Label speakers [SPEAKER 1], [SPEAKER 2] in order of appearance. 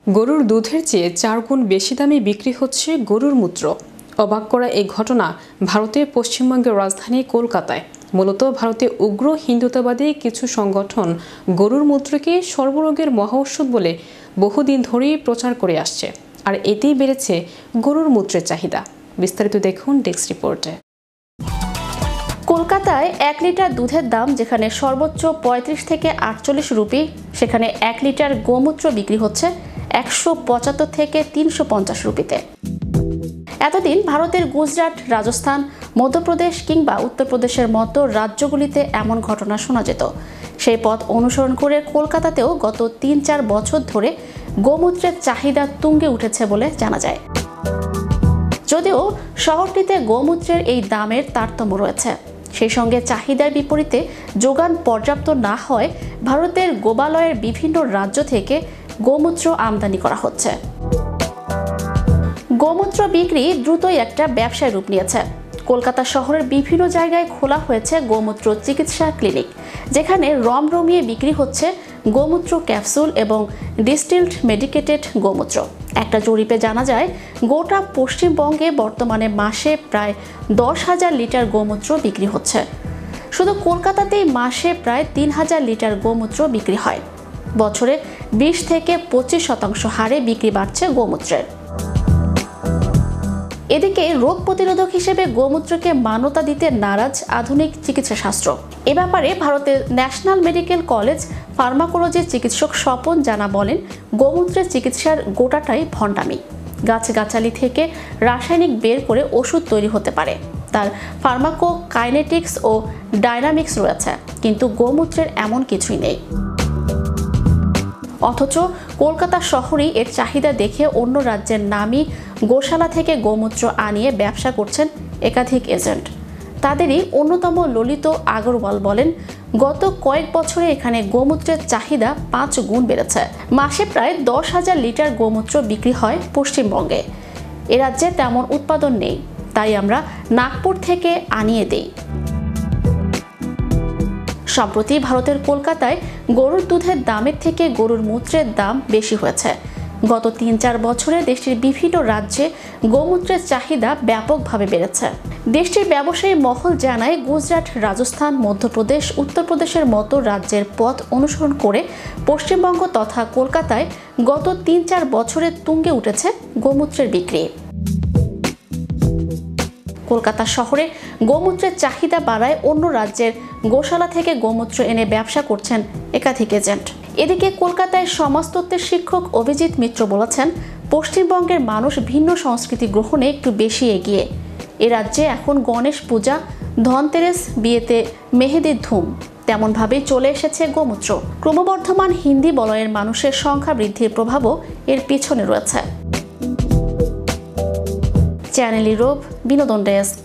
[SPEAKER 1] গরুর দুধের চেয়ে 4 গুণ বেশি দামে বিক্রি হচ্ছে গরুর মূত্র। অবাক করা এই ঘটনা ভারতের পশ্চিমবঙ্গের রাজধানী কলকাতায়। মূলত ভারতে উগ্র হিন্দুত্ববাদী কিছু সংগঠন গরুর মূত্রকে সর্বরোগের মহা ঔষধ বলে বহুদিন ধরেই প্রচার করে আসছে, আর এতেই বেড়েছে গরুর মূত্রের চাহিদা। বিস্তারিত দেখুন ডেস্ক রিপোর্টে।
[SPEAKER 2] কলকাতায় 1 লিটার দুধের দাম যেখানে সর্বোচ্চ 35 থেকে 48 রুপি, সেখানে 1 লিটার গোমূত্র বিক্রি হচ্ছে 175 থেকে 350 রুপিতে। এতদিন ভারতের গুজরাট, রাজস্থান, মধ্যপ্রদেশ কিংবা উত্তরপ্রদেশের মতো রাজ্যগুলিতে এমন ঘটনা শোনা যেত। সেই পথ অনুসরণ করে কলকাতাতেও গত 3-4 বছর ধরে গোমূত্রের চাহিদা তুঙ্গে উঠেছে বলে জানা যায়। যদিও শহরটিতে গোমূত্রের এই দামের তারতম্য রয়েছে, সেই সঙ্গে চাহিদার বিপরীতে যোগান পর্যাপ্ত না হয় ভারতের গোবালয়ের বিভিন্ন রাজ্য থেকে গোমূত্র আমদানি করা হচ্ছে। গোমূত্র বিক্রি দ্রুতই একটা ব্যবসায় রূপ নিয়েছে। কলকাতা শহরের বিভিন্ন জায়গায় খোলা হয়েছে গোমূত্র চিকিৎসা ক্লিনিক, যেখানে রমরমিয়ে বিক্রি হচ্ছে গোমূত্র ক্যাপসুল এবং ডিস্টিলড মেডিকেটেড গোমূত্র। একটা জরিপে জানা যায়, গোটা পশ্চিমবঙ্গে বর্তমানে মাসে প্রায় 10,000 লিটার গোমূত্র বিক্রি হচ্ছে। শুধু কলকাতাতেই মাসে প্রায় 3,000 লিটার গোমূত্র বিক্রি হয়। বছরে 20 থেকে 25% হারে বিক্রি বাড়ছে গোমূত্রের। এদিকে রোগ প্রতিরোধক হিসেবে গোমূত্রকে মান্যতা দিতে নারাজ আধুনিক চিকিৎসা শাস্ত্র। এ ব্যাপারে ভারতের ন্যাশনাল মেডিকেল কলেজ ফার্মাকোলজির চিকিৎসক স্বপন জানা বলেন, গোমূত্রের চিকিৎসার গোটাটাই ভণ্ডামি। গাছগাছালি থেকে রাসায়নিক বের করে ওষুধ তৈরি হতে পারে, তার ফার্মাকো কাইনেটিক্স ও ডায়নামিক্স রয়েছে, কিন্তু গোমূত্রের এমন কিছুই নেই। অথচ কলকাতা শহরেই এর চাহিদা দেখে অন্য রাজ্যের নামী গোশালা থেকে গোমূত্র আনিয়ে ব্যবসা করছেন একাধিক এজেন্ট। তাদেরই অন্যতম ললিত আগরওয়াল বলেন, গত কয়েক বছরে এখানে গোমূত্রের চাহিদা 5 গুণ বেড়েছে। মাসে প্রায় 10,000 লিটার গোমূত্র বিক্রি হয় পশ্চিমবঙ্গে। এ রাজ্যে তেমন উৎপাদন নেই, তাই আমরা নাগপুর থেকে আনিয়ে দেই। সম্প্রতি ভারতের কলকাতায় গরুর দুধের দামের থেকে গরুর মূত্রের দাম বেশি হয়েছে। গত 3-4 বছরে দেশটির বিভিন্ন রাজ্যে গোমূত্রের চাহিদা ব্যাপকভাবে বেড়েছে। দেশটির ব্যবসায়ী মহল জানায়, গুজরাট, রাজস্থান, মধ্যপ্রদেশ, উত্তরপ্রদেশের মতো রাজ্যের পথ অনুসরণ করে পশ্চিমবঙ্গ তথা কলকাতায় গত 3-4 বছরে তুঙ্গে উঠেছে গোমূত্রের বিক্রি। কলকাতা শহরে গোমূত্রের চাহিদা বাড়ায় অন্য রাজ্যের গোশালা থেকে গোমূত্র এনে ব্যবসা করছেন একাধিক এজেন্ট। এদিকে কলকাতায় সমাজতত্ত্বের শিক্ষক অভিজিৎ মিত্র বলেছেন, পশ্চিমবঙ্গের মানুষ ভিন্ন সংস্কৃতি গ্রহণে একটু বেশি এগিয়ে। এ রাজ্যে এখন গণেশ পূজা, ধনতেরাস, বিয়েতে মেহেদির ধুম, তেমনভাবেই চলে এসেছে গোমূত্র। ক্রমবর্ধমান হিন্দি বলয়ের মানুষের সংখ্যা বৃদ্ধির প্রভাবও এর পিছনে রয়েছে। চ্যানেল ইউরোপ বিনোদন ডেস্ক।